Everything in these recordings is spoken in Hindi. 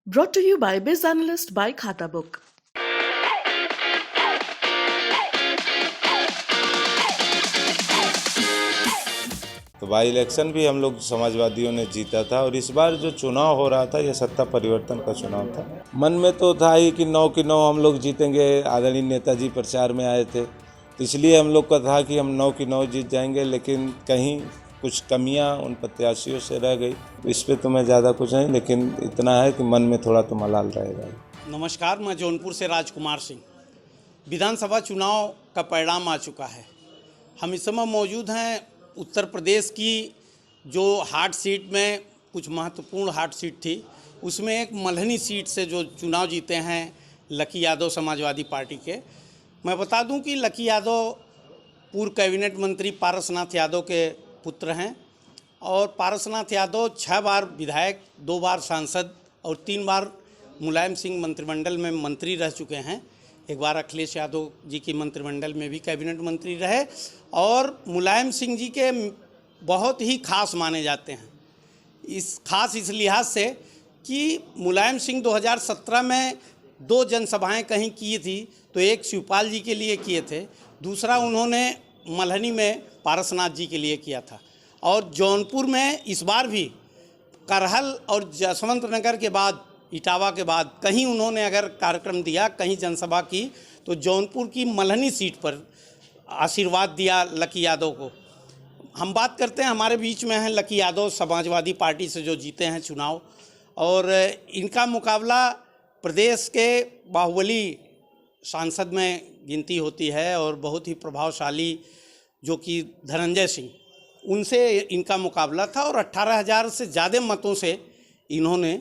Brought to you by Biz Analyst by Khata Book. तो बाई इलेक्शन भी हम लोग समाजवादियों ने जीता था और इस बार जो चुनाव हो रहा था ये सत्ता परिवर्तन का चुनाव था। मन में तो था ही कि 9 की 9 हम लोग जीतेंगे। आदरणीय नेताजी प्रचार में आए थे तो इसलिए हम लोग का था कि हम 9 की 9 जीत जाएंगे, लेकिन कहीं कुछ कमियां उन प्रत्याशियों से रह गई। इस पर तो मैं ज़्यादा कुछ नहीं, लेकिन इतना है कि मन में थोड़ा तो मलाल रहेगा। नमस्कार, मैं जौनपुर से राजकुमार सिंह। विधानसभा चुनाव का परिणाम आ चुका है। हम इस समय मौजूद हैं उत्तर प्रदेश की जो हार्ड सीट में कुछ महत्वपूर्ण हार्ड सीट थी, उसमें एक मल्हनी सीट से जो चुनाव जीते हैं लकी यादव समाजवादी पार्टी के। मैं बता दूं कि लकी यादव पूर्व कैबिनेट मंत्री पारसनाथ यादव के पुत्र हैं और पारसनाथ यादव 6 बार विधायक, 2 बार सांसद और 3 बार मुलायम सिंह मंत्रिमंडल में मंत्री रह चुके हैं। एक बार अखिलेश यादव जी की मंत्रिमंडल में भी कैबिनेट मंत्री रहे और मुलायम सिंह जी के बहुत ही खास माने जाते हैं। इस लिहाज से कि मुलायम सिंह 2017 में 2 जनसभाएं कहीं की थी, तो एक शिवपाल जी के लिए किए थे, दूसरा उन्होंने मल्हनी में पारसनाथ जी के लिए किया था। और जौनपुर में इस बार भी करहल और जसवंत नगर के बाद, इटावा के बाद कहीं उन्होंने अगर कार्यक्रम दिया, कहीं जनसभा की, तो जौनपुर की मल्हनी सीट पर आशीर्वाद दिया लकी यादव को। हम बात करते हैं, हमारे बीच में हैं लकी यादव समाजवादी पार्टी से जो जीते हैं चुनाव, और इनका मुकाबला प्रदेश के बाहुबली सांसद में गिनती होती है और बहुत ही प्रभावशाली जो कि धनंजय सिंह, उनसे इनका मुकाबला था और 18,000 से ज़्यादा मतों से इन्होंने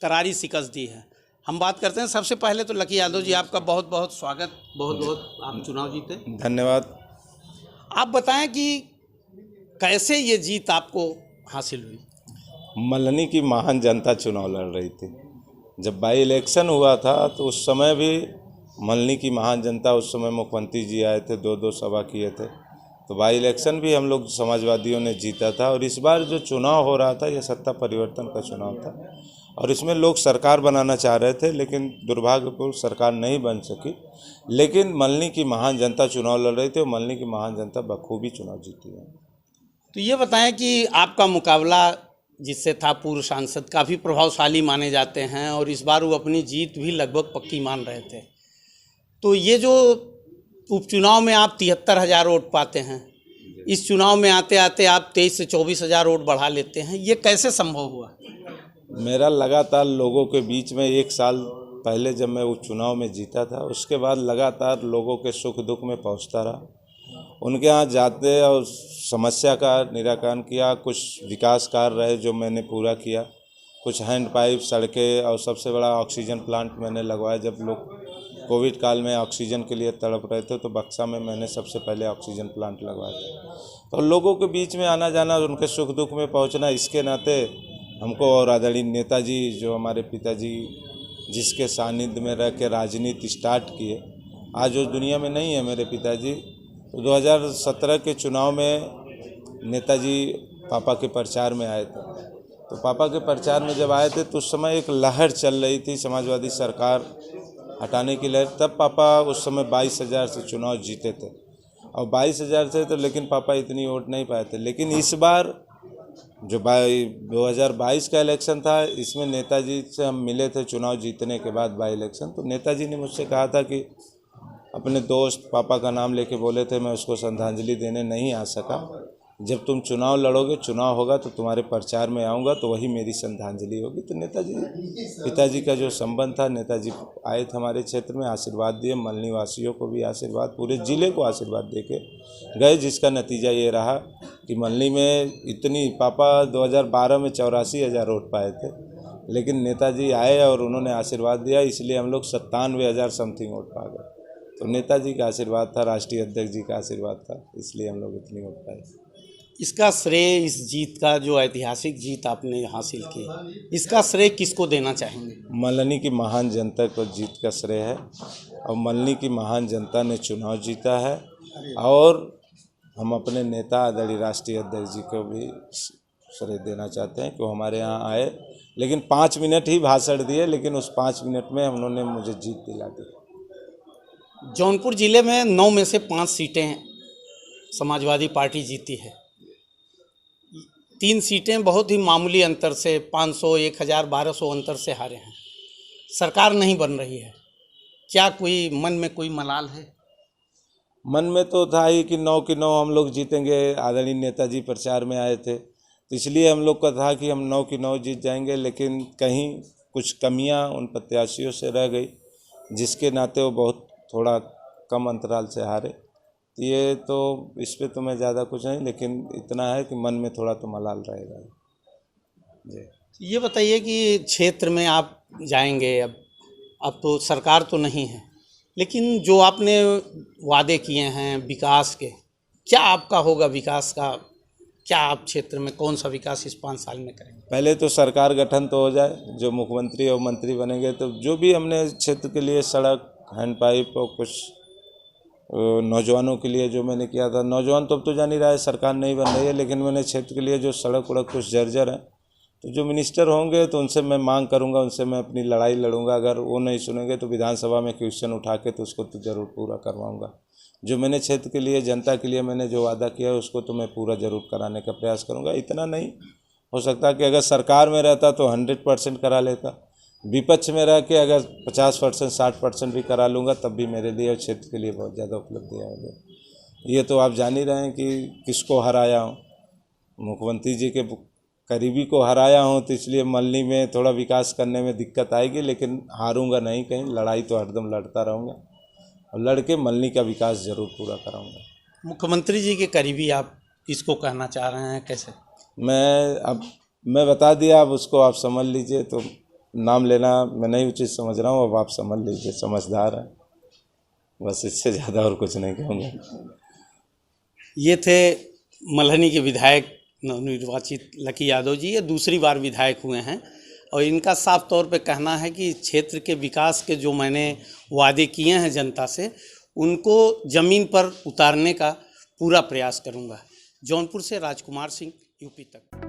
करारी शिकस्त दी है। हम बात करते हैं, सबसे पहले तो लकी यादव जी आपका बहुत बहुत स्वागत, बहुत बहुत आप चुनाव जीते। धन्यवाद। आप बताएं कि कैसे ये जीत आपको हासिल हुई। मल्हनी की महान जनता चुनाव लड़ रही थी। जब बाई इलेक्शन हुआ था तो उस समय भी मल्हनी की महान जनता, उस समय मुख्यमंत्री जी आए थे, 2 सभा किए थे। तो बाई इलेक्शन भी हम लोग समाजवादियों ने जीता था और इस बार जो चुनाव हो रहा था ये सत्ता परिवर्तन का चुनाव था और इसमें लोग सरकार बनाना चाह रहे थे, लेकिन दुर्भाग्यपूर्ण सरकार नहीं बन सकी। लेकिन मल्हनी की महान जनता चुनाव लड़ रही थी और मल्हनी की महान जनता बखूबी चुनाव जीती है। तो ये बताएं कि आपका मुकाबला जिससे था, पूर्व सांसद काफ़ी प्रभावशाली माने जाते हैं और इस बार वो अपनी जीत भी लगभग पक्की मान रहे थे। तो ये जो उपचुनाव में आप 73,000 वोट पाते हैं, इस चुनाव में आते आते आप 23 से 24,000 वोट बढ़ा लेते हैं, ये कैसे संभव हुआ? मेरा लगातार लोगों के बीच में, 1 साल पहले जब मैं उपचुनाव में जीता था, उसके बाद लगातार लोगों के सुख दुख में पहुंचता रहा। उनके यहाँ जाते और समस्या का निराकरण किया। कुछ विकास कार्य रहे जो मैंने पूरा किया, कुछ हैंड पाइप, सड़कें और सबसे बड़ा ऑक्सीजन प्लांट मैंने लगवाया। जब लोग कोविड काल में ऑक्सीजन के लिए तड़प रहे थे तो बक्सा में मैंने सबसे पहले ऑक्सीजन प्लांट लगवाया था। तो लोगों के बीच में आना जाना, उनके सुख दुख में पहुँचना, इसके नाते हमको और आदरणीय नेताजी जो हमारे पिताजी जिसके सानिध्य में रह के राजनीति स्टार्ट किए, आज उस दुनिया में नहीं है मेरे पिताजी। तो 2017 के चुनाव में नेताजी पापा के प्रचार में आए थे। तो पापा के प्रचार में जब आए थे तो उस समय एक लहर चल रही थी समाजवादी सरकार हटाने की लहर। तब पापा उस समय 22,000 से चुनाव जीते थे और 22,000 से तो, लेकिन पापा इतनी वोट नहीं पाए थे। लेकिन इस बार जो 2022 का इलेक्शन था, इसमें नेताजी से हम मिले थे चुनाव जीतने के बाद बाई इलेक्शन। तो नेताजी ने मुझसे कहा था कि अपने दोस्त पापा का नाम लेके बोले थे, मैं उसको श्रद्धांजलि देने नहीं आ सका। जब तुम चुनाव लड़ोगे, चुनाव होगा तो तुम्हारे प्रचार में आऊँगा, तो वही मेरी श्रद्धांजलि होगी। तो नेताजी पिताजी का जो संबंध था, नेताजी आए थे हमारे क्षेत्र में, आशीर्वाद दिए, मल्हनी वासियों को भी आशीर्वाद, पूरे ज़िले को आशीर्वाद दे के गए, जिसका नतीजा ये रहा कि मल्हनी में इतनी, पापा 2012 में 84,000 वोट पाए थे, लेकिन नेताजी आए और उन्होंने आशीर्वाद दिया, इसलिए हम लोग 97,000 समथिंग वोट पा गए। तो नेताजी का आशीर्वाद था, राष्ट्रीय अध्यक्ष जी का आशीर्वाद था, इसलिए हम लोग इतनी वोट पाए। इसका श्रेय, इस जीत का जो ऐतिहासिक जीत आपने हासिल की, इसका श्रेय किसको देना चाहेंगे? मल्हनी की महान जनता को जीत का श्रेय है और मल्हनी की महान जनता ने चुनाव जीता है और हम अपने नेता आदरणीय राष्ट्रीय अध्यक्ष जी को भी श्रेय देना चाहते हैं कि वो हमारे यहाँ आए लेकिन 5 मिनट ही भाषण दिए, लेकिन उस 5 मिनट में उन्होंने मुझे जीत दिला दी। जौनपुर जिले में 9 में से 5 सीटें समाजवादी पार्टी जीती है। 3 सीटें बहुत ही मामूली अंतर से 500, 1000, 1200 अंतर से हारे हैं। सरकार नहीं बन रही है, क्या कोई मन में कोई मलाल है? मन में तो था ही कि 9 की 9 हम लोग जीतेंगे। आदरणीय नेताजी प्रचार में आए थे, तो इसलिए हम लोग का था कि हम 9 की 9 जीत जाएंगे, लेकिन कहीं कुछ कमियां उन प्रत्याशियों से रह गई, जिसके नाते वो बहुत थोड़ा कम अंतराल से हारे। ये तो इस पे तो मैं ज़्यादा कुछ नहीं, लेकिन इतना है कि मन में थोड़ा तो मलाल रहेगा जी। ये बताइए कि क्षेत्र में आप जाएंगे, अब तो सरकार तो नहीं है, लेकिन जो आपने वादे किए हैं विकास के, क्या आपका होगा विकास का? क्या आप क्षेत्र में कौन सा विकास इस 5 साल में करेंगे? पहले तो सरकार गठन तो हो जाए, जो मुख्यमंत्री और मंत्री बनेंगे, तो जो भी हमने क्षेत्र के लिए सड़क, हैंड पाइप और कुछ नौजवानों के लिए जो मैंने किया था, नौजवान तो अब तो जान ही रहा है सरकार नहीं बन रही है, लेकिन मैंने क्षेत्र के लिए जो सड़क वड़क कुछ जर्जर है, तो जो मिनिस्टर होंगे तो उनसे मैं मांग करूंगा, उनसे मैं अपनी लड़ाई लड़ूंगा। अगर वो नहीं सुनेंगे तो विधानसभा में क्वेश्चन उठा के तो उसको तो ज़रूर पूरा करवाऊंगा। जो मैंने क्षेत्र के लिए, जनता के लिए मैंने जो वादा किया है, उसको तो मैं पूरा ज़रूर कराने का प्रयास करूँगा। इतना नहीं हो सकता कि अगर सरकार में रहता तो 100% करा लेता, विपक्ष में रह के अगर 50%, 60% भी करा लूँगा, तब भी मेरे लिए और क्षेत्र के लिए बहुत ज़्यादा उपलब्धियाँ हो गई। ये तो आप जान ही रहे हैं कि किसको हराया हूँ, मुख्यमंत्री जी के करीबी को हराया हूँ, तो इसलिए मल्ली में थोड़ा विकास करने में दिक्कत आएगी, लेकिन हारूंगा नहीं कहीं। लड़ाई तो हरदम लड़ता रहूँगा और लड़के मल्ली का विकास ज़रूर पूरा कराऊँगा। मुख्यमंत्री जी के करीबी आप किसको कहना चाह रहे हैं, कैसे? मैं बता दिया, अब उसको आप समझ लीजिए, तो नाम लेना मैं नहीं उचित समझ रहा हूँ, अब आप समझ लीजिए, समझदार हैं, बस इससे ज़्यादा और कुछ नहीं कहूँगा। ये थे मल्हनी के विधायक नवनिर्वाचित लकी यादव जी। ये दूसरी बार विधायक हुए हैं और इनका साफ तौर पे कहना है कि क्षेत्र के विकास के जो मैंने वादे किए हैं जनता से, उनको ज़मीन पर उतारने का पूरा प्रयास करूंगा। जौनपुर से राजकुमार सिंह, यूपी तक।